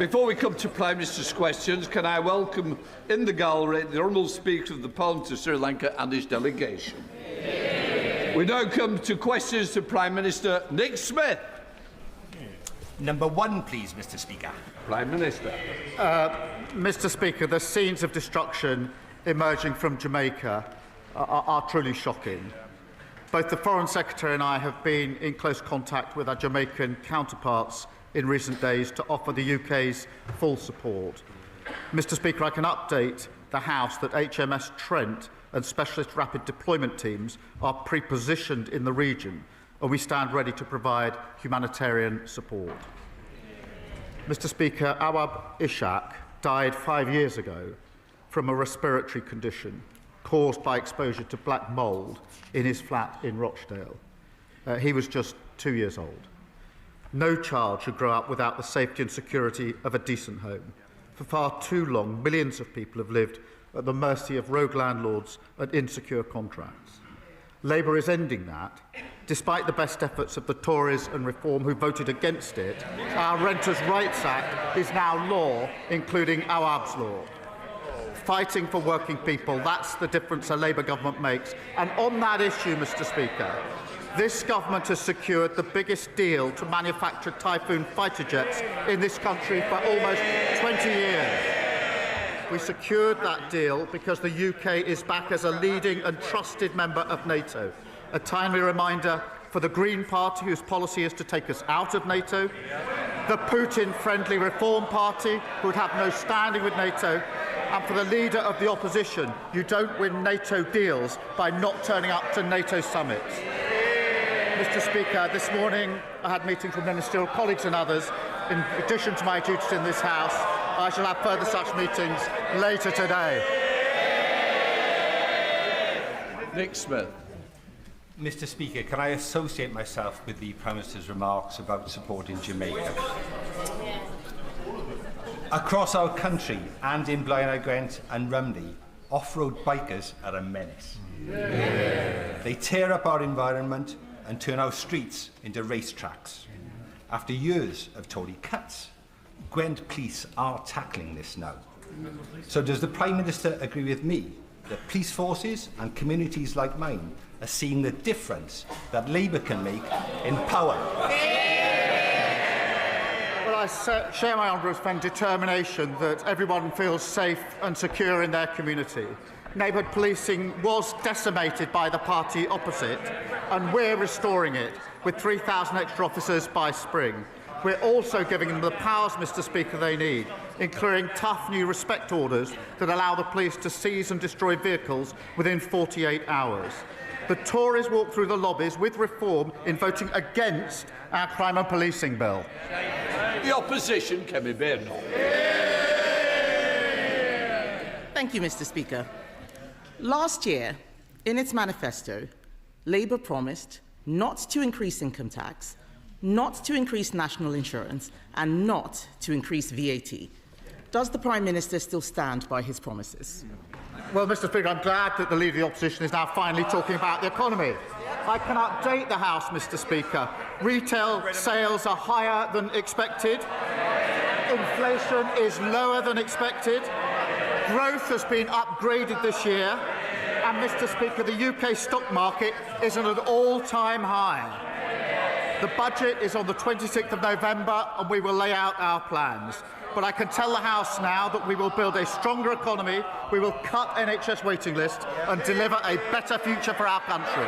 Before we come to Prime Minister's questions, can I welcome in the gallery the Honourable Speaker of the Parliament of Sri Lanka and his delegation. We now come to questions to Prime Minister Nick Smith. Number 1, please, Mr. Speaker. Prime Minister. Mr. Speaker, the scenes of destruction emerging from Jamaica are truly shocking. Both the Foreign Secretary and I have been in close contact with our Jamaican counterparts in recent days to offer the UK's full support. Mr. Speaker, I can update the House that HMS Trent and specialist rapid deployment teams are pre-positioned in the region, and we stand ready to provide humanitarian support. Mr. Speaker, Awab Ishaq died 5 years ago from a respiratory condition caused by exposure to black mould in his flat in Rochdale. He was just 2 years old. No child should grow up without the safety and security of a decent home. For far too long, millions of people have lived at the mercy of rogue landlords and insecure contracts. Labour is ending that. Despite the best efforts of the Tories and Reform who voted against it, our Renters' Rights Act is now law, including Awab's law. Fighting for working people, that's the difference a Labour government makes. And on that issue, Mr. Speaker, this government has secured the biggest deal to manufacture Typhoon fighter jets in this country for almost 20 years. We secured that deal because the UK is back as a leading and trusted member of NATO. A timely reminder for the Green Party, whose policy is to take us out of NATO, the Putin-friendly Reform Party, who would have no standing with NATO, and for the leader of the opposition, you don't win NATO deals by not turning up to NATO summits. Mr. Speaker, this morning I had meetings with ministerial colleagues and others. In addition to my duties in this House, I shall have further such meetings later today. Nick Smith. Mr. Speaker, can I associate myself with the Prime Minister's remarks about supporting Jamaica? Across our country and in Blaenau Gwent and Rumney, off-road bikers are a menace. They tear up our environment and turn our streets into racetracks. After years of Tory cuts, Gwent police are tackling this now. So does the Prime Minister agree with me that police forces and communities like mine are seeing the difference that Labour can make in power? Well, I share my honourable friend's determination that everyone feels safe and secure in their community. Neighbourhood policing was decimated by the party opposite, and we're restoring it with 3,000 extra officers by spring. We're also giving them the powers, Mr. Speaker, they need, including tough new respect orders that allow the police to seize and destroy vehicles within 48 hours. The Tories walked through the lobbies with Reform in voting against our crime and policing bill. The opposition, Kemi Badenoch. Thank you, Mr. Speaker. Last year, in its manifesto, Labour promised not to increase income tax, not to increase national insurance, and not to increase VAT. Does the Prime Minister still stand by his promises? Well, Mr. Speaker, I'm glad that the Leader of the Opposition is now finally talking about the economy. I can update the House, Mr. Speaker. Retail sales are higher than expected. Inflation is lower than expected. Growth has been upgraded this year. And, Mr. Speaker, the UK stock market is at an all-time high. The budget is on the 26th of November, and we will lay out our plans. But I can tell the House now that we will build a stronger economy, we will cut NHS waiting lists and deliver a better future for our country.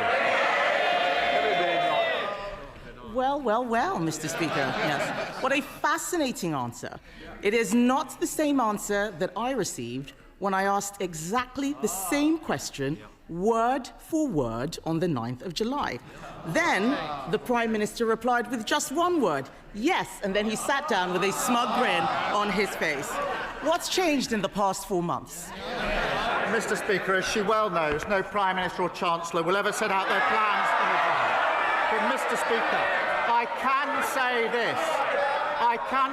Well, Mr. Speaker. Yes. What a fascinating answer. It is not the same answer that I received when I asked exactly the same question, word for word, on the 9th of July. Then the Prime Minister replied with just one word, yes, and then he sat down with a smug grin on his face. What's changed in the past 4 months? Mr. Speaker, as she well knows, no Prime Minister or Chancellor will ever set out their plans in advance. But, Mr. Speaker, I can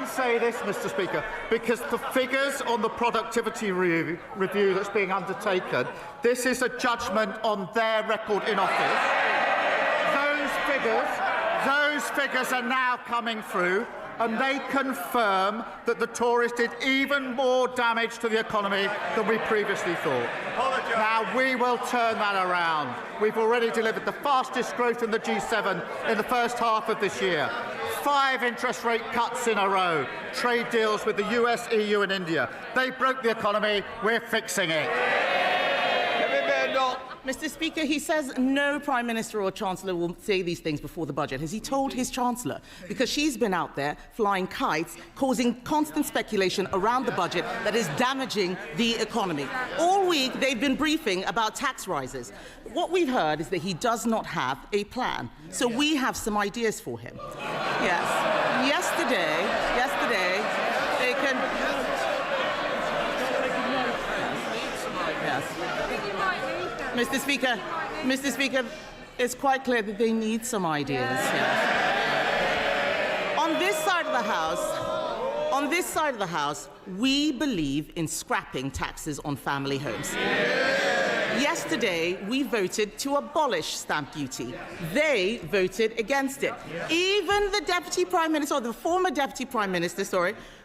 say this, Mr. Speaker, because the figures on the productivity review that's being undertaken, this is a judgment on their record in office. Those figures are now coming through, and they confirm that the Tories did even more damage to the economy than we previously thought. Now, we will turn that around. We've already delivered the fastest growth in the G7 in the first half of this year. 5 interest rate cuts in a row. Trade deals with the US, EU and India. They broke the economy. We're fixing it. Kemi Badenoch. Mr. Speaker, he says no Prime Minister or Chancellor will say these things before the budget. Has he told his Chancellor? Because she's been out there flying kites, causing constant speculation around the budget that is damaging the economy. All week, they've been briefing about tax rises. What we've heard is that he does not have a plan. So we have some ideas for him. Yes. Yesterday, they can... Yes. Mr. Speaker, it's quite clear that they need some ideas. Yes. On this side of the House, we believe in scrapping taxes on family homes. Yesterday, we voted to abolish stamp duty. They voted against it. Even the Deputy Prime Minister, or the former Deputy Prime Minister,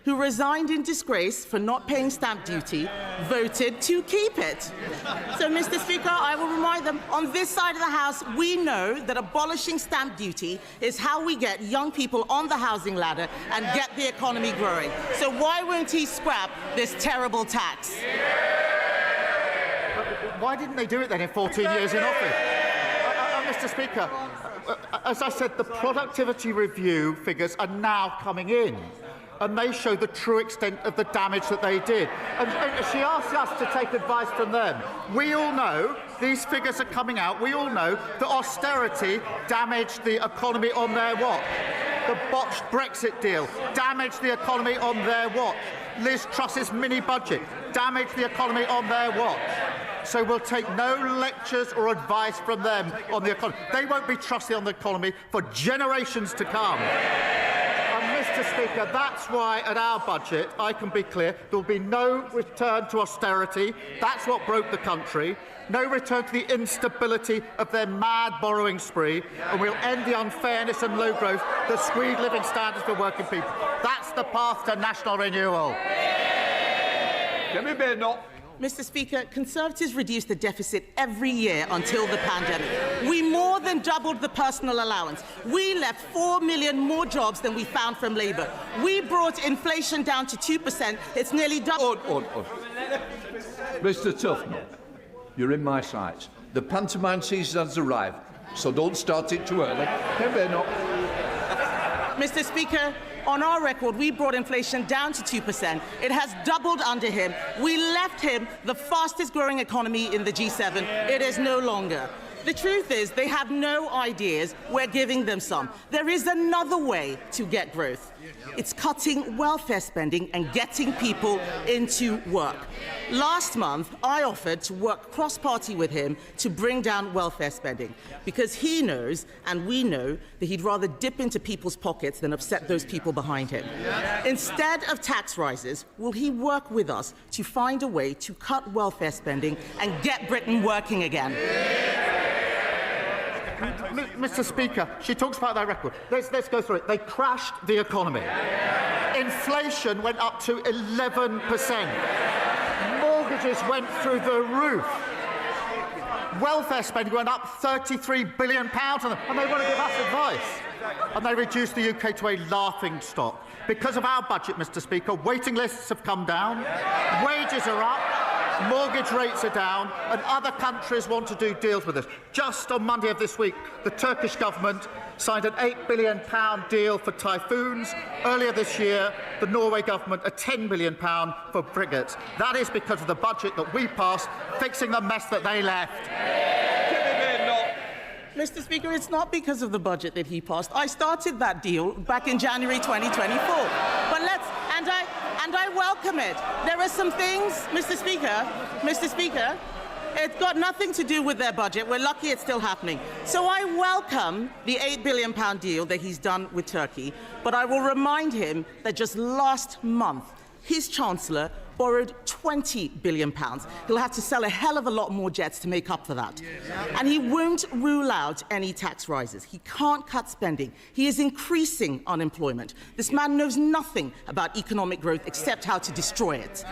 who resigned in disgrace for not paying stamp duty, voted to keep it. So, Mr. Speaker, I will remind them, on this side of the House, we know that abolishing stamp duty is how we get young people on the housing ladder and get the economy growing. So why won't he scrap this terrible tax? Why didn't they do it then in 14 years in office? Mr. Speaker, as I said, the productivity review figures are now coming in, and they show the true extent of the damage that they did. And she asked us to take advice from them. We all know these figures are coming out. We all know that austerity damaged the economy on their watch. The botched Brexit deal damaged the economy on their watch. Liz Truss's mini-budget damaged the economy on their watch. So we'll take no lectures or advice from them on the economy. They won't be trusted on the economy for generations to come. And, Mr. Speaker, that's why at our budget, I can be clear, there will be no return to austerity. That's what broke the country. No return to the instability of their mad borrowing spree. And we'll end the unfairness and low growth that squeeze living standards for working people. That's the path to national renewal. Kemi Badenoch. Mr. Speaker, Conservatives reduced the deficit every year until the pandemic. We more than doubled the personal allowance. We left 4 million more jobs than we found from Labour. We brought inflation down to 2%. It's nearly double. Mr. Tufnell, you're in my sights. The pantomime season has arrived, so don't start it too early. Kemi Badenoch. Mr. Speaker, on our record, we brought inflation down to 2%. It has doubled under him. We left him the fastest growing economy in the G7. It is no longer. The truth is, they have no ideas. We're giving them some. There is another way to get growth. It's cutting welfare spending and getting people into work. Last month, I offered to work cross-party with him to bring down welfare spending, because he knows, and we know, that he'd rather dip into people's pockets than upset those people behind him. Instead of tax rises, will he work with us to find a way to cut welfare spending and get Britain working again? Mr. Speaker, she talks about their record. Let's go through it. They crashed the economy. Inflation went up to 11%. Mortgages went through the roof. Welfare spending went up £33 billion on them, and they want to give us advice. And they reduced the UK to a laughing stock. Because of our budget, Mr. Speaker, waiting lists have come down, wages are up, mortgage rates are down, and other countries want to do deals with us. Just on Monday of this week, the Turkish government signed an £8 billion deal for typhoons. Earlier this year, the Norway government a £10 billion for frigates. That is because of the budget that we passed, fixing the mess that they left. Mr. Speaker, it's not because of the budget that he passed. I started that deal back in January 2024. But I welcome it. There are some things, Mr. Speaker, it's got nothing to do with their budget. We're lucky it's still happening. So I welcome the £8 billion deal that he's done with Turkey, but I will remind him that just last month, his Chancellor borrowed £20 billion. He'll have to sell a hell of a lot more jets to make up for that. And he won't rule out any tax rises. He can't cut spending. He is increasing unemployment. This man knows nothing about economic growth except how to destroy it.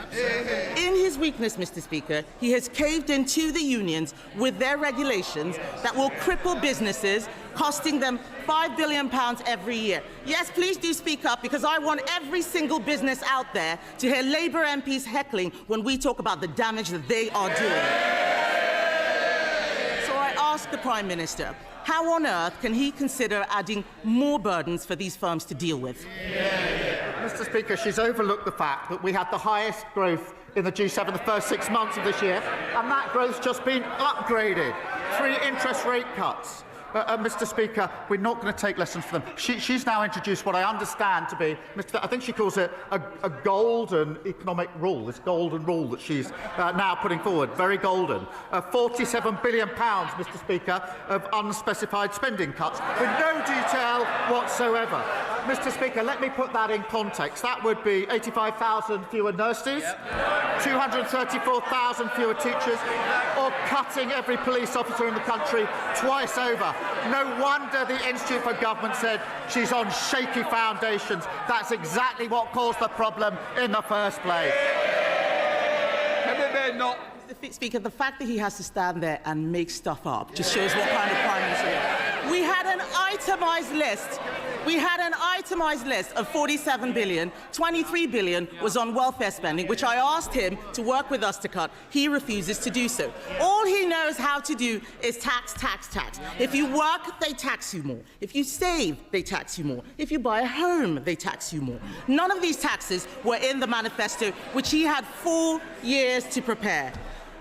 In his weakness, Mr. Speaker, he has caved into the unions with their regulations that will cripple businesses, costing them £5 billion every year. Yes, please do speak up, because I want every single business out there to hear Labour MPs heckling when we talk about the damage that they are doing. So I ask the Prime Minister, how on earth can he consider adding more burdens for these firms to deal with? Mr. Speaker, she's overlooked the fact that we had the highest growth in the G7 the first 6 months of this year, and that growth's just been upgraded. 3 interest rate cuts. Mr. Speaker, we're not going to take lessons from them. She's now introduced what I understand to be, I think she calls it a golden economic rule, this golden rule that she's now putting forward, very golden. £47 billion, Mr. Speaker, of unspecified spending cuts with no detail whatsoever. Mr. Speaker, let me put that in context. That would be 85,000 fewer nurses, 234,000 fewer teachers, or cutting every police officer in the country twice over. No wonder the Institute for Government said she's on shaky foundations. That's exactly what caused the problem in the first place. Kemi Badenoch. Mr. Speaker, the fact that he has to stand there and make stuff up just shows what kind of Prime Minister he is. We had an itemised list. We had an itemised list of 47 billion. 23 billion was on welfare spending, which I asked him to work with us to cut. He refuses to do so. All he knows how to do is tax, tax, tax. If you work, they tax you more. If you save, they tax you more. If you buy a home, they tax you more. None of these taxes were in the manifesto, which he had 4 years to prepare.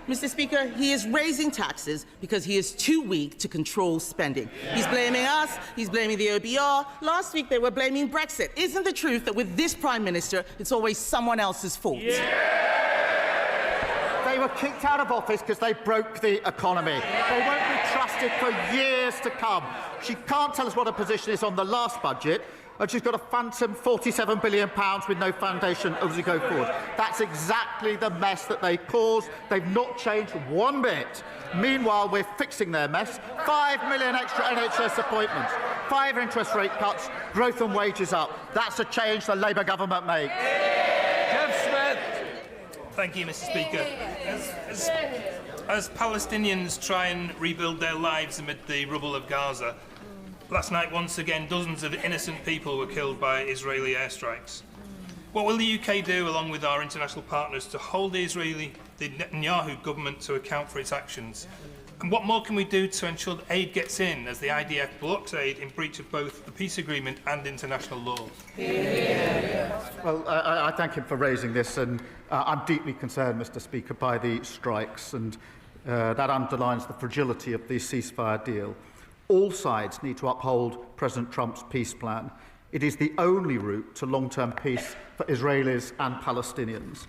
Mr. Speaker, he is raising taxes because he is too weak to control spending. He's blaming us, he's blaming the OBR. Last week they were blaming Brexit. Isn't the truth that with this Prime Minister, it's always someone else's fault? They were kicked out of office because they broke the economy. They won't be trusted for years to come. She can't tell us what her position is on the last budget, and she's got a phantom £47 billion with no foundation as we go forward. That's exactly the mess that they caused. They've not changed one bit. Meanwhile, we're fixing their mess. 5 million extra NHS appointments, 5 interest rate cuts, growth and wages up. That's a change the Labour government makes. Thank you, Mr. Speaker. As Palestinians try and rebuild their lives amid the rubble of Gaza, last night, once again, dozens of innocent people were killed by Israeli airstrikes. What will the UK do, along with our international partners, to hold the Netanyahu government to account for its actions? And what more can we do to ensure that aid gets in, as the IDF blocks aid in breach of both the peace agreement and international law? Well, I thank him for raising this, and I'm deeply concerned, Mr. Speaker, by the strikes, and that underlines the fragility of the ceasefire deal. All sides need to uphold President Trump's peace plan. It is the only route to long-term peace for Israelis and Palestinians.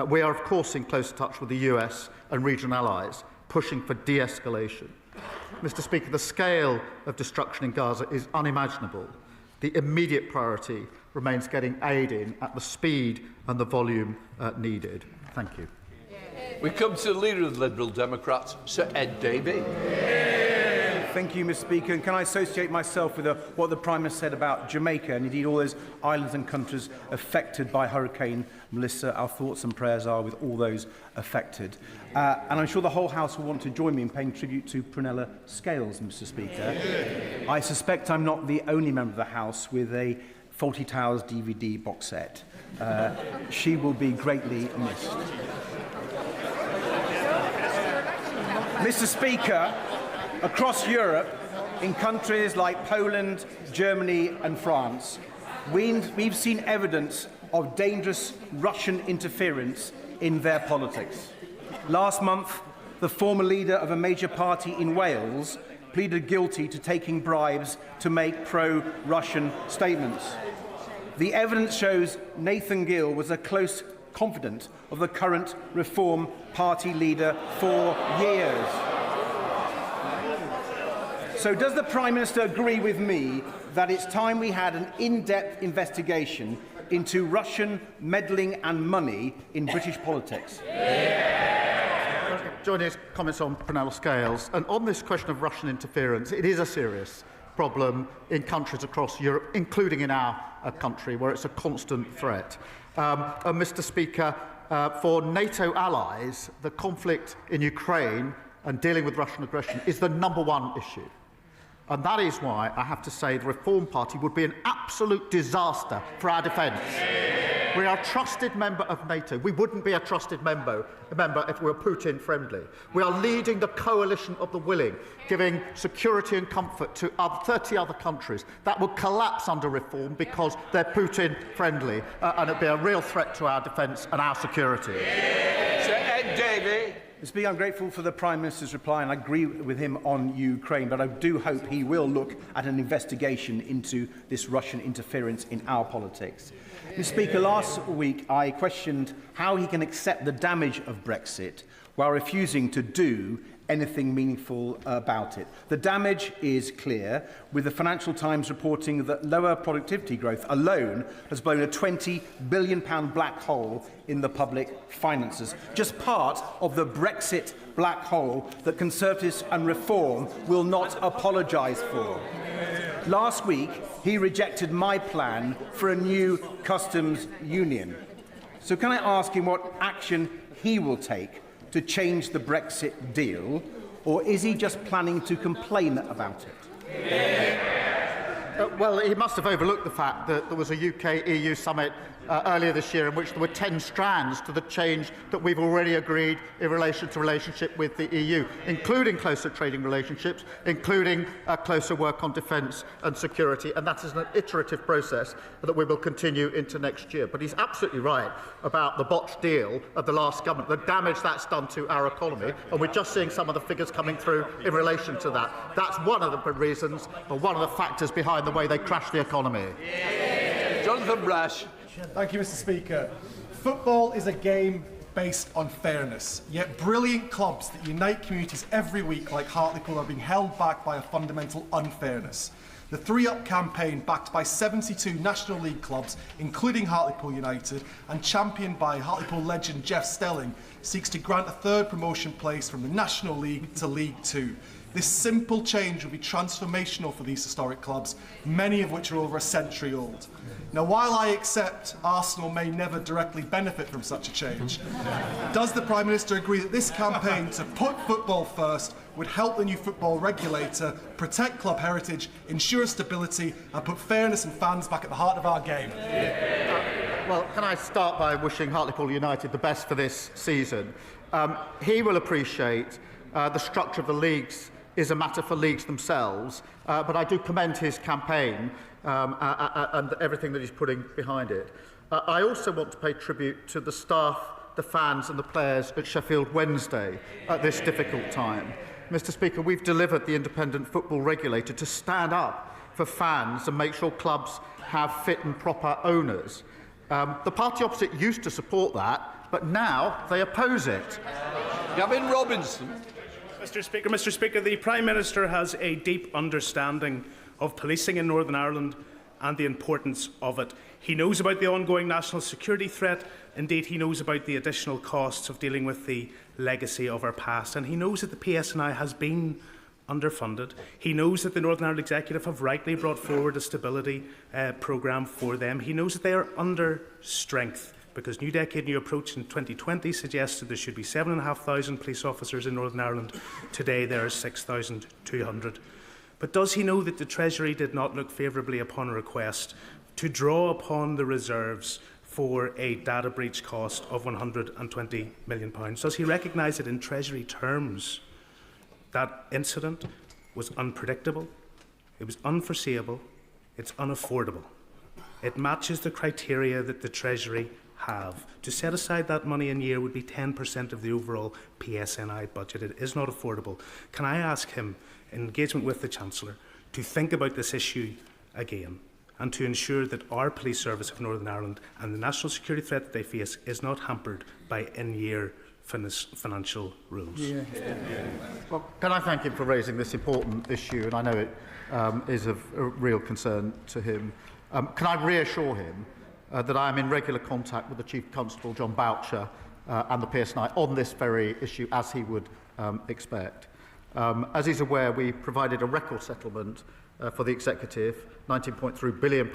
We are, of course, in close touch with the US and regional allies, pushing for de-escalation. Mr. Speaker, the scale of destruction in Gaza is unimaginable. The immediate priority remains getting aid in at the speed and the volume needed. Thank you. We come to the Leader of the Liberal Democrats, Sir Ed Davey. Thank you, Mr. Speaker. And can I associate myself with what the Prime Minister said about Jamaica and indeed all those islands and countries affected by Hurricane Melissa? Our thoughts and prayers are with all those affected. And I'm sure the whole House will want to join me in paying tribute to Prunella Scales, Mr. Speaker. I suspect I'm not the only member of the House with a Fawlty Towers DVD box set. She will be greatly missed. Mr. Speaker, across Europe, in countries like Poland, Germany and France, we've seen evidence of dangerous Russian interference in their politics. Last month, the former leader of a major party in Wales pleaded guilty to taking bribes to make pro-Russian statements. The evidence shows Nathan Gill was a close confidant of the current Reform Party leader for years. So does the Prime Minister agree with me that it's time we had an in-depth investigation into Russian meddling and money in British politics? Joining his comments on Prunella Scales, and on this question of Russian interference, it is a serious problem in countries across Europe, including in our country, where it's a constant threat. And Mr. Speaker, for NATO allies, the conflict in Ukraine and dealing with Russian aggression is the #1 issue. And that is why I have to say the Reform Party would be an absolute disaster for our defence. We are a trusted member of NATO. We wouldn't be a trusted member if we were Putin friendly. We are leading the coalition of the willing, giving security and comfort to 30 other countries that will collapse under reform because they're Putin friendly, and it'd be a real threat to our defence and our security. Sir Ed Davey. Mr. Speaker, I'm grateful for the Prime Minister's reply, and I agree with him on Ukraine, but I do hope he will look at an investigation into this Russian interference in our politics. Mr. Speaker, last week I questioned how he can accept the damage of Brexit while refusing to do anything meaningful about it. The damage is clear, with the Financial Times reporting that lower productivity growth alone has blown a £20 billion black hole in the public finances, just part of the Brexit black hole that Conservatives and Reform will not apologise for. Last week, he rejected my plan for a new customs union. So can I ask him what action he will take to change the Brexit deal, or is he just planning to complain about it? Well, he must have overlooked the fact that there was a UK-EU summit earlier this year in which there were 10 strands to the change that we've already agreed in relation to relationship with the EU, including closer trading relationships, including closer work on defence and security, and that is an iterative process that we will continue into next year. But he's absolutely right about the botched deal of the last government, the damage that's done to our economy, and we're just seeing some of the figures coming through in relation to that. That's one of the reasons, or one of the factors behind the way they crashed the economy. Jonathan Brash. Thank you, Mr. Speaker. Football is a game based on fairness, yet brilliant clubs that unite communities every week, like Hartlepool, are being held back by a fundamental unfairness. The 3-Up campaign, backed by 72 National League clubs, including Hartlepool United, and championed by Hartlepool legend Jeff Stelling, seeks to grant a third promotion place from the National League to League Two. This simple change will be transformational for these historic clubs, many of which are over a century old. Now, while I accept Arsenal may never directly benefit from such a change, does the Prime Minister agree that this campaign to put football first would help the new football regulator protect club heritage, ensure stability and put fairness and fans back at the heart of our game? Well, can I start by wishing Hartlepool United the best for this season? He will appreciate the structure of the leagues is a matter for leagues themselves, but I do commend his campaign and everything that he's putting behind it. I also want to pay tribute to the staff, the fans and the players at Sheffield Wednesday at this difficult time. Mr. Speaker, we've delivered the independent football regulator to stand up for fans and make sure clubs have fit and proper owners. The party opposite used to support that, but now they oppose it. Gavin Robinson. Mr. Speaker, the Prime Minister has a deep understanding of policing in Northern Ireland and the importance of it. He knows about the ongoing national security threat. Indeed, he knows about the additional costs of dealing with the legacy of our past. And he knows that the PSNI has been underfunded. He knows that the Northern Ireland Executive have rightly brought forward a stability programme for them. He knows that they are under strength, because New Decade, New Approach in 2020 suggested there should be 7,500 police officers in Northern Ireland. Today there are 6,200. But does he know that the Treasury did not look favourably upon a request to draw upon the reserves for a data breach cost of £120 million? Does he recognise that in Treasury terms that incident was unpredictable, it was unforeseeable, it's unaffordable? It matches the criteria that the Treasury have. To set aside that money in a year would be 10% of the overall PSNI budget. It is not affordable. Can I ask him, in engagement with the Chancellor, to think about this issue again and to ensure that our police service of Northern Ireland and the national security threat that they face is not hampered by in-year financial rules? Well, can I thank him for raising this important issue, and I know it is of real concern to him. Can I reassure him that I am in regular contact with the Chief Constable, John Boucher, and the PSNI on this very issue, as he would expect. As he's aware, we provided a record settlement for the Executive, £19.3 billion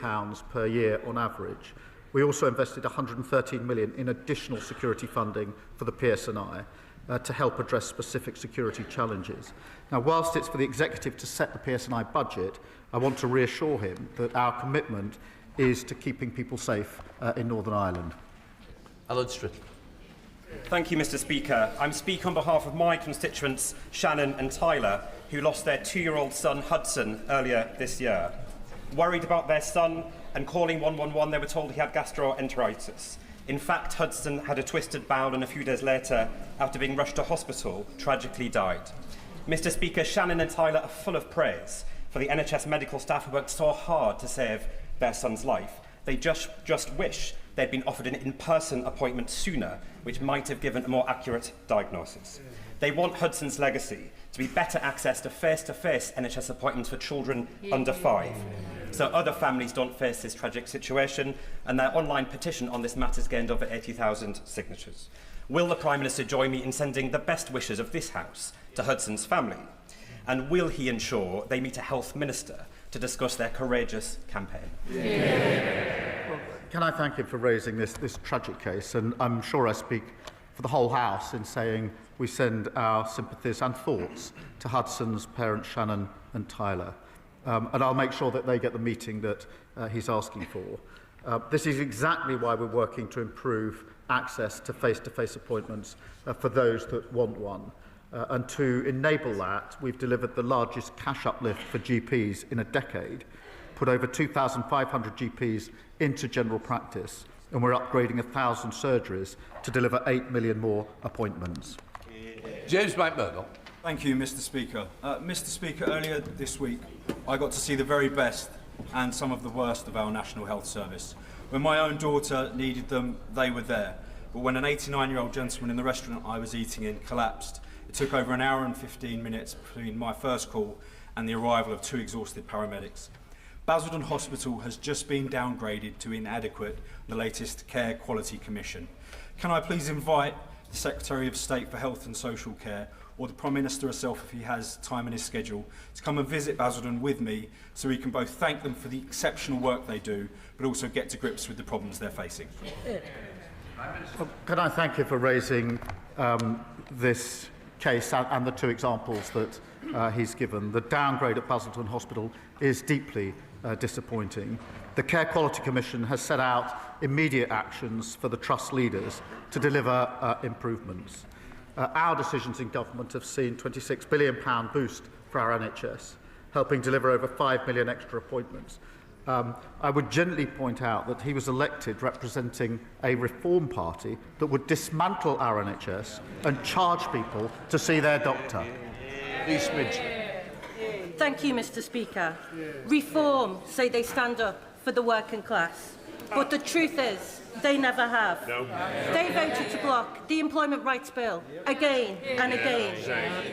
per year on average. We also invested £113 million in additional security funding for the PSNI to help address specific security challenges. Now, whilst it's for the Executive to set the PSNI budget, I want to reassure him that our commitment is to keeping people safe in Northern Ireland. Alan Strickland. Thank you, Mr. Speaker. I'm speaking on behalf of my constituents, Shannon and Tyler, who lost their 2-year-old son, Hudson, earlier this year. Worried about their son and calling 111, they were told he had gastroenteritis. In fact, Hudson had a twisted bowel and a few days later, after being rushed to hospital, tragically died. Mr. Speaker, Shannon and Tyler are full of praise for the NHS medical staff who worked so hard to save their son's life. They just wish they'd been offered an in-person appointment sooner, which might have given a more accurate diagnosis. They want Hudson's legacy to be better access to face-to-face NHS appointments for children under 5, so other families don't face this tragic situation, and their online petition on this matter has gained over 80,000 signatures. Will the Prime Minister join me in sending the best wishes of this House to Hudson's family? And will he ensure they meet a Health Minister to discuss their courageous campaign? Well, can I thank him for raising this tragic case? And I'm sure I speak for the whole House in saying we send our sympathies and thoughts to Hudson's parents, Shannon and Tyler. And I'll make sure that they get the meeting that he's asking for. This is exactly why we're working to improve access to face-to-face appointments for those that want one. And to enable that, we've delivered the largest cash uplift for GPs in a decade, put over 2,500 GPs into general practice, and we're upgrading 1,000 surgeries to deliver 8 million more appointments. James McMurdo. Thank you, Mr. Speaker. Mr. Speaker, earlier this week, I got to see the very best and some of the worst of our National Health Service. When my own daughter needed them, they were there. But when an 89-year-old gentleman in the restaurant I was eating in collapsed, it took over an hour and 15 minutes between my first call and the arrival of 2 exhausted paramedics. Basildon Hospital has just been downgraded to inadequate in the latest Care Quality Commission. Can I please invite the Secretary of State for Health and Social Care, or the Prime Minister herself if he has time in his schedule, to come and visit Basildon with me so we can both thank them for the exceptional work they do, but also get to grips with the problems they're facing. Well, can I thank you for raising this case and the 2 examples that he's given. The downgrade at Basildon Hospital is deeply disappointing. The Care Quality Commission has set out immediate actions for the Trust leaders to deliver improvements. Our decisions in government have seen a £26 billion boost for our NHS, helping deliver over 5 million extra appointments. I would gently point out that he was elected representing a reform party that would dismantle our NHS and charge people to see their doctor. Lee Smidge. Thank you, Mr. Speaker. Reform say they stand up for the working class, but the truth is they never have. No. They voted to block the Employment Rights Bill again and again.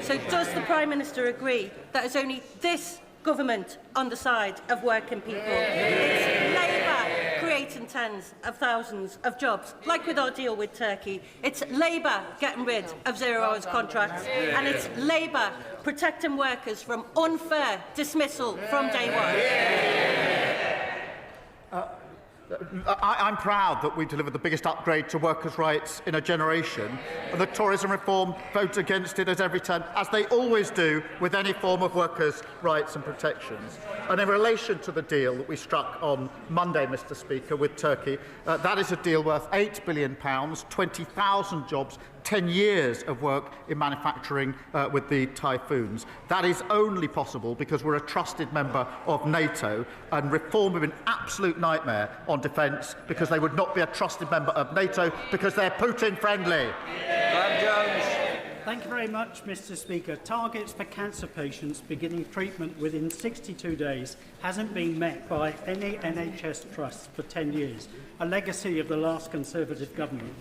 So does the Prime Minister agree that it's only this government on the side of working people? It's Labour creating tens of thousands of jobs, like with our deal with Turkey. It's Labour getting rid of zero-hours contracts, and it's Labour protecting workers from unfair dismissal from day one. I'm proud that we delivered the biggest upgrade to workers' rights in a generation, and the Tourism reform vote against it at every turn, as they always do with any form of workers' rights and protections. And in relation to the deal that we struck on Monday, Mr. Speaker, with Turkey, that is a deal worth £8 billion, 20,000 jobs, 10 years of work in manufacturing with the typhoons. That is only possible because we're a trusted member of NATO, and reform would be an absolute nightmare on defence because they would not be a trusted member of NATO because they're Putin-friendly. Thank you very much, Mr. Speaker. Targets for cancer patients beginning treatment within 62 days hasn't been met by any NHS trust for 10 years, a legacy of the last Conservative government.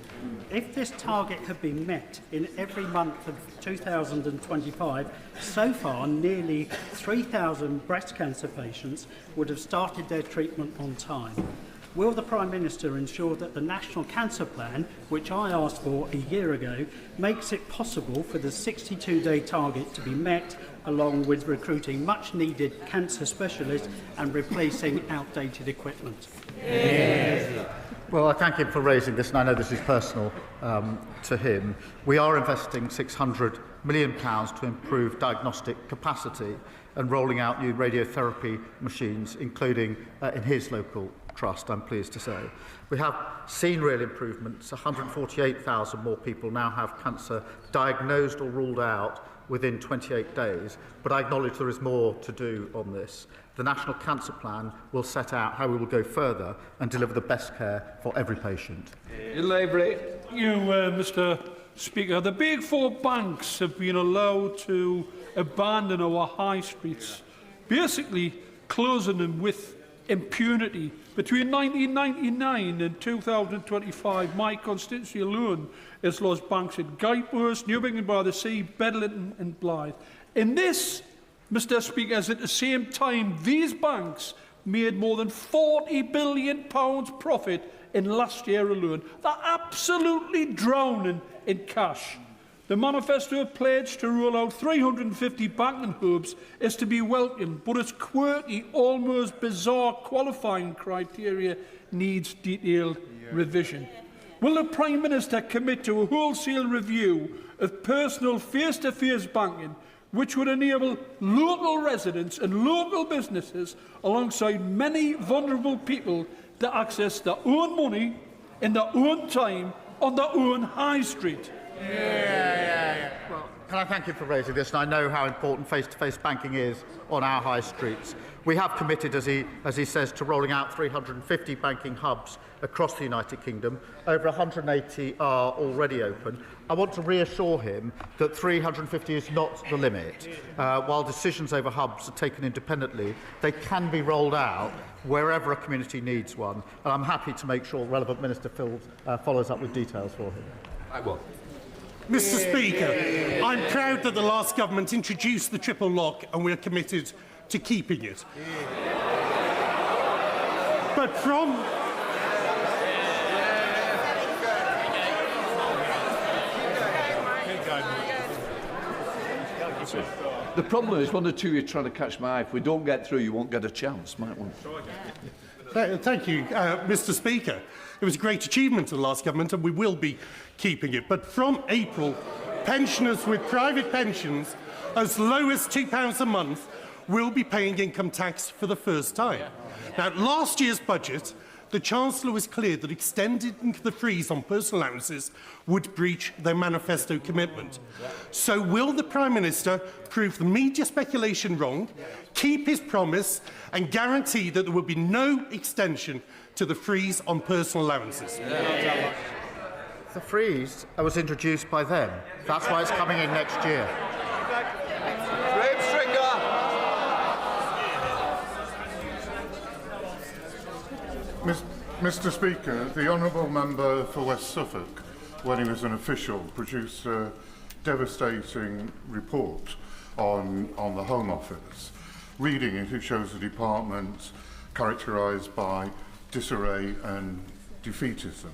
If this target had been met in every month of 2025, so far nearly 3,000 breast cancer patients would have started their treatment on time. Will the Prime Minister ensure that the National Cancer Plan, which I asked for a year ago, makes it possible for the 62-day target to be met, along with recruiting much-needed cancer specialists and replacing outdated equipment? Well, I thank him for raising this, and I know this is personal to him. We are investing £600 million to improve diagnostic capacity and rolling out new radiotherapy machines, including in his local trust, I'm pleased to say. We have seen real improvements. 148,000 more people now have cancer diagnosed or ruled out within 28 days, but I acknowledge there is more to do on this. The National Cancer Plan will set out how we will go further and deliver the best care for every patient. Mr. Speaker, the big four banks have been allowed to abandon our high streets, basically closing them with impunity. Between 1999 and 2025, my constituency alone has lost banks at Guiphurst, Newbigin-by-the-Sea, Bedlington and Blyth. In this, Mr. Speaker, is at the same time these banks made more than £40 billion profit in last year alone. They're absolutely drowning in cash. The manifesto pledge to roll out 350 banking hubs is to be welcomed, but its quirky, almost bizarre qualifying criteria needs detailed revision. Will the Prime Minister commit to a wholesale review of personal face-to-face banking, which would enable local residents and local businesses, alongside many vulnerable people, to access their own money in their own time on their own high street? Well, can I thank you for raising this? And I know how important face-to-face banking is on our high streets. We have committed, as he says, to rolling out 350 banking hubs across the United Kingdom. Over 180 are already open. I want to reassure him that 350 is not the limit. While decisions over hubs are taken independently, they can be rolled out wherever a community needs one. And I'm happy to make sure the relevant Minister follows up with details for him. I will. Mr. Speaker, I'm proud that the last government introduced the triple lock and we're committed to keeping it. But from... The problem is one or two you're trying to catch my eye. If we don't get through, you won't get a chance, might we? Thank you, Mr. Speaker. It was a great achievement of the last government and we will be keeping it. But from April, pensioners with private pensions as low as £2 a month will be paying income tax for the first time. Now, at last year's budget, the Chancellor was clear that extending the freeze on personal allowances would breach their manifesto commitment. So will the Prime Minister prove the media speculation wrong, keep his promise and guarantee that there will be no extension to the freeze on personal allowances? The freeze was introduced by them. That's why it's coming in next year. Mr. Speaker, the Honourable Member for West Suffolk, when he was an official, produced a devastating report on the Home Office. Reading it, it shows a department characterised by disarray and defeatism.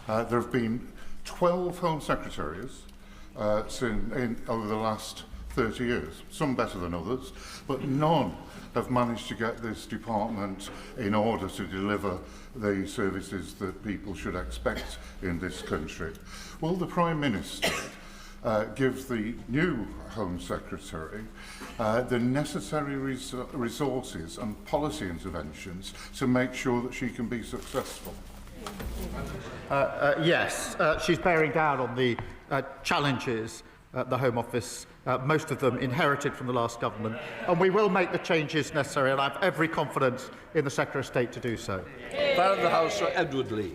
There have been 12 Home Secretaries over the last 30 years, some better than others, but none have managed to get this department in order to deliver the services that people should expect in this country. Will the Prime Minister give the new Home Secretary the necessary resources and policy interventions to make sure that she can be successful? Yes, she's bearing down on the challenges at the Home Office, most of them inherited from the last government, and we will make the changes necessary, and I have every confidence in the Secretary of State to do so. Baron of the House, Sir Edward Lee.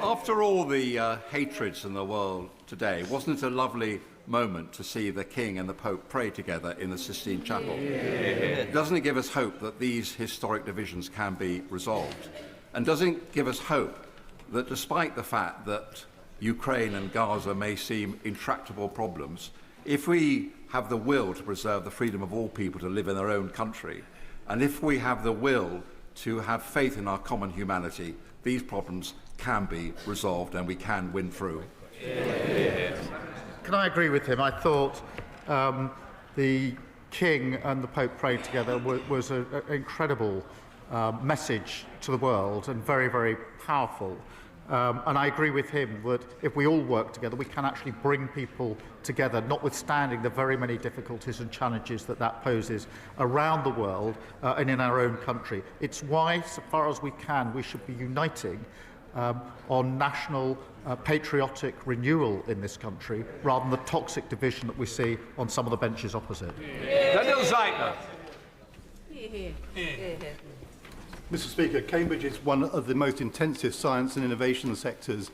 After all the hatreds in the world today, wasn't it a lovely moment to see the King and the Pope pray together in the Sistine Chapel? Doesn't it give us hope that these historic divisions can be resolved? And doesn't it give us hope that despite the fact that Ukraine and Gaza may seem intractable problems, if we have the will to preserve the freedom of all people to live in their own country, and if we have the will to have faith in our common humanity, these problems can be resolved and we can win through. Can I agree with him? I thought the King and the Pope prayed together was an incredible message to the world and very, very powerful. And I agree with him that if we all work together, we can actually bring people together, notwithstanding the very many difficulties and challenges that poses around the world and in our own country. It's why, so far as we can, we should be uniting on national patriotic renewal in this country, rather than the toxic division that we see on some of the benches opposite. Daniel Zeitner. Mr. Speaker, Cambridge is one of the most intensive science and innovation sectors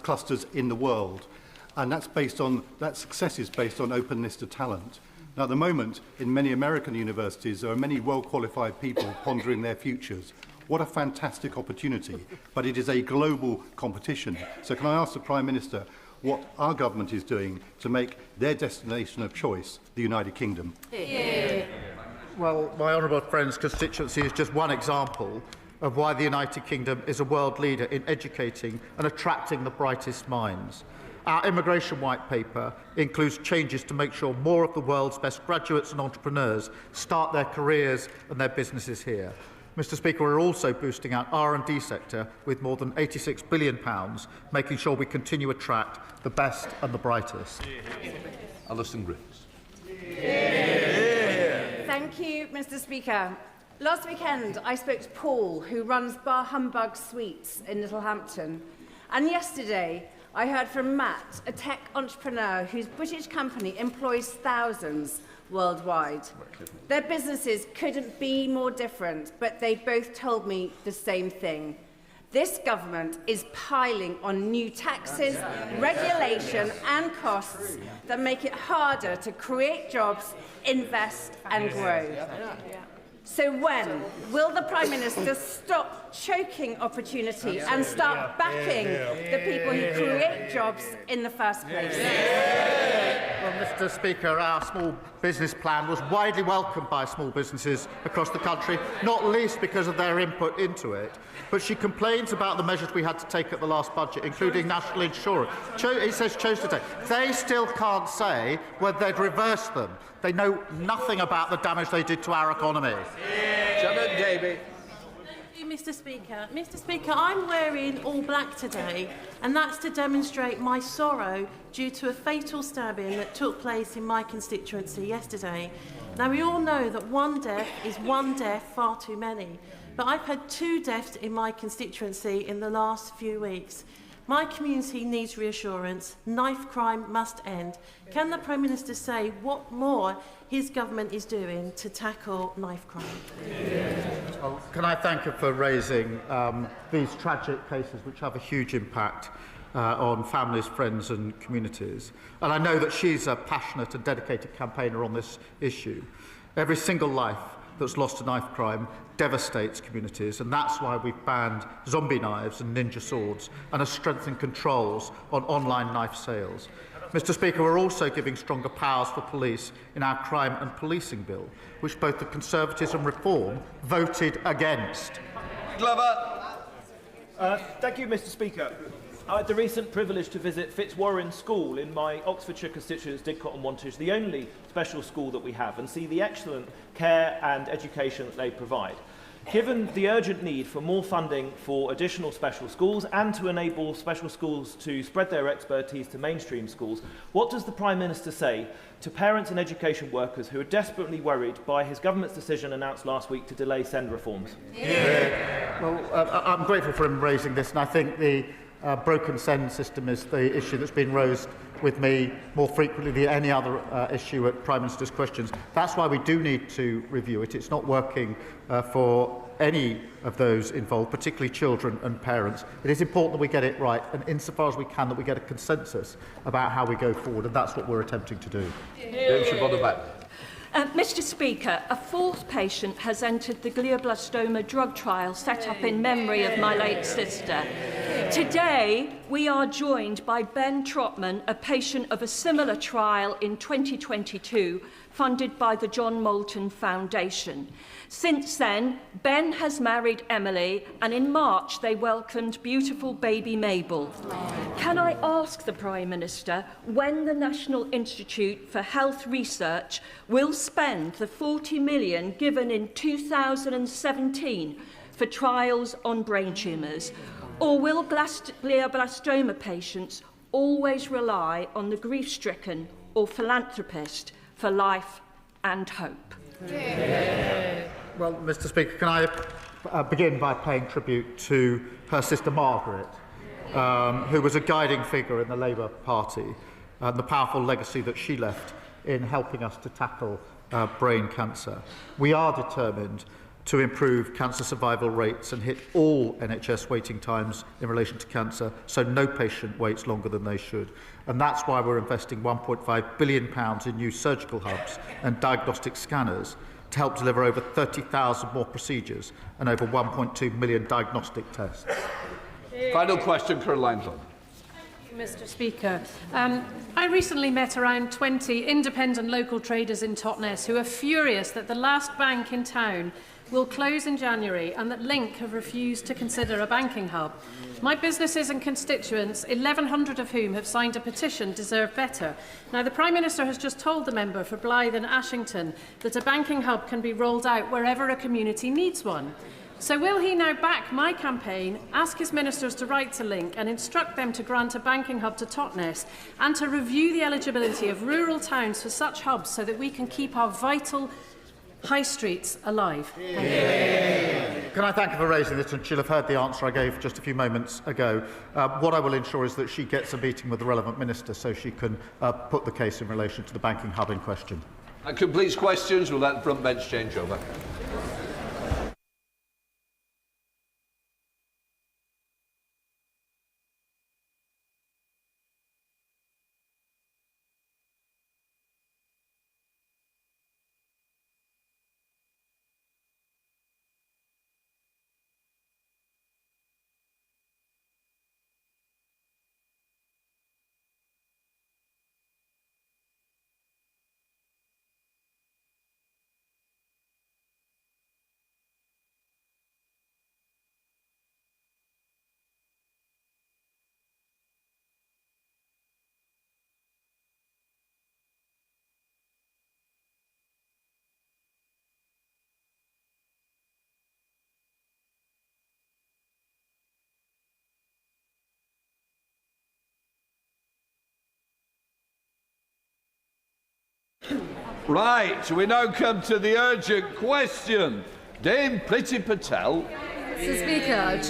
clusters in the world, and that success is based on openness to talent. Now, at the moment, in many American universities, there are many well-qualified people pondering their futures. What a fantastic opportunity, but it is a global competition. So can I ask the Prime Minister what our government is doing to make their destination of choice the United Kingdom? Well, my honourable friend's constituency is just one example of why the United Kingdom is a world leader in educating and attracting the brightest minds. Our immigration white paper includes changes to make sure more of the world's best graduates and entrepreneurs start their careers and their businesses here. Mr. Speaker, we're also boosting our R&D sector with more than £86 billion, making sure we continue to attract the best and the brightest. Alison Griffiths. Thank you, Mr. Speaker. Last weekend, I spoke to Paul, who runs Bar Humbug Sweets in Littlehampton. And yesterday, I heard from Matt, a tech entrepreneur whose British company employs thousands worldwide. Their businesses couldn't be more different, but they both told me the same thing. This government is piling on new taxes, regulation and costs that make it harder to create jobs, invest and grow. So when will the Prime Minister stop choking opportunity and start backing the people who create jobs in the first place? Well, Mr. Speaker, our small business plan was widely welcomed by small businesses across the country, not least because of their input into it. But she complains about the measures we had to take at the last budget, including national insurance. It says chose to take. They still can't say whether they'd reverse them. They know nothing about the damage they did to our economy. Janet Davey. Mr. Speaker. Mr. Speaker, I'm wearing all black today, and that's to demonstrate my sorrow due to a fatal stabbing that took place in my constituency yesterday. Now, we all know that one death is one death far too many, but I've had 2 deaths in my constituency in the last few weeks. My community needs reassurance. Knife crime must end. Can the Prime Minister say what more his government is doing to tackle knife crime? Well, can I thank her for raising these tragic cases which have a huge impact on families, friends and communities. And I know that she's a passionate and dedicated campaigner on this issue. Every single life that's lost to knife crime devastates communities, and that's why we've banned zombie knives and ninja swords and have strengthened controls on online knife sales. Mr. Speaker, we're also giving stronger powers for police in our crime and policing bill, which both the Conservatives and Reform voted against. Glover. Thank you, Mr. Speaker. I had the recent privilege to visit Fitzwarren School in my Oxfordshire constituents, Didcot and Wantage, the only special school that we have, and see the excellent care and education that they provide. Given the urgent need for more funding for additional special schools and to enable special schools to spread their expertise to mainstream schools, what does the Prime Minister say to parents and education workers who are desperately worried by his government's decision announced last week to delay SEND reforms? Well, I'm grateful for him raising this, and I think the broken SEND system is the issue that's been raised with me more frequently than any other issue at Prime Minister's questions. That's why we do need to review it. It's not working for any of those involved, particularly children and parents. It is important that we get it right, and insofar as we can, that we get a consensus about how we go forward, and that's what we're attempting to do. Mr. Speaker, a 4th patient has entered the glioblastoma drug trial set up in memory of my late sister. Today, we are joined by Ben Trotman, a patient of a similar trial in 2022, funded by the John Moulton Foundation. Since then, Ben has married Emily, and in March they welcomed beautiful baby Mabel. Can I ask the Prime Minister when the National Institute for Health Research will spend the 40 million given in 2017 for trials on brain tumours? Or will glioblastoma patients always rely on the grief-stricken or philanthropist for life and hope? Well, Mr. Speaker, can I begin by paying tribute to her sister Margaret, who was a guiding figure in the Labour Party, and the powerful legacy that she left in helping us to tackle brain cancer. We are determined to improve cancer survival rates and hit all NHS waiting times in relation to cancer, so no patient waits longer than they should. And that's why we're investing £1.5 billion in new surgical hubs and diagnostic scanners to help deliver over 30,000 more procedures and over 1.2 million diagnostic tests. Final question, Caroline John. Mr. Speaker, I recently met around 20 independent local traders in Totnes who are furious that the last bank in town will close in January and that Link have refused to consider a banking hub. My businesses and constituents, 1,100 of whom have signed a petition, deserve better. Now, the Prime Minister has just told the member for Blyth and Ashington that a banking hub can be rolled out wherever a community needs one. So will he now back my campaign, ask his ministers to write to Link and instruct them to grant a banking hub to Totnes and to review the eligibility of rural towns for such hubs so that we can keep our vital high streets alive? Can I thank her for raising this, and she'll have heard the answer I gave just a few moments ago. What I will ensure is that she gets a meeting with the relevant minister so she can put the case in relation to the banking hub in question. That completes questions. We'll let the front bench change over. Right, we now come to the urgent question. Dame Priti Patel. Mr. Speaker,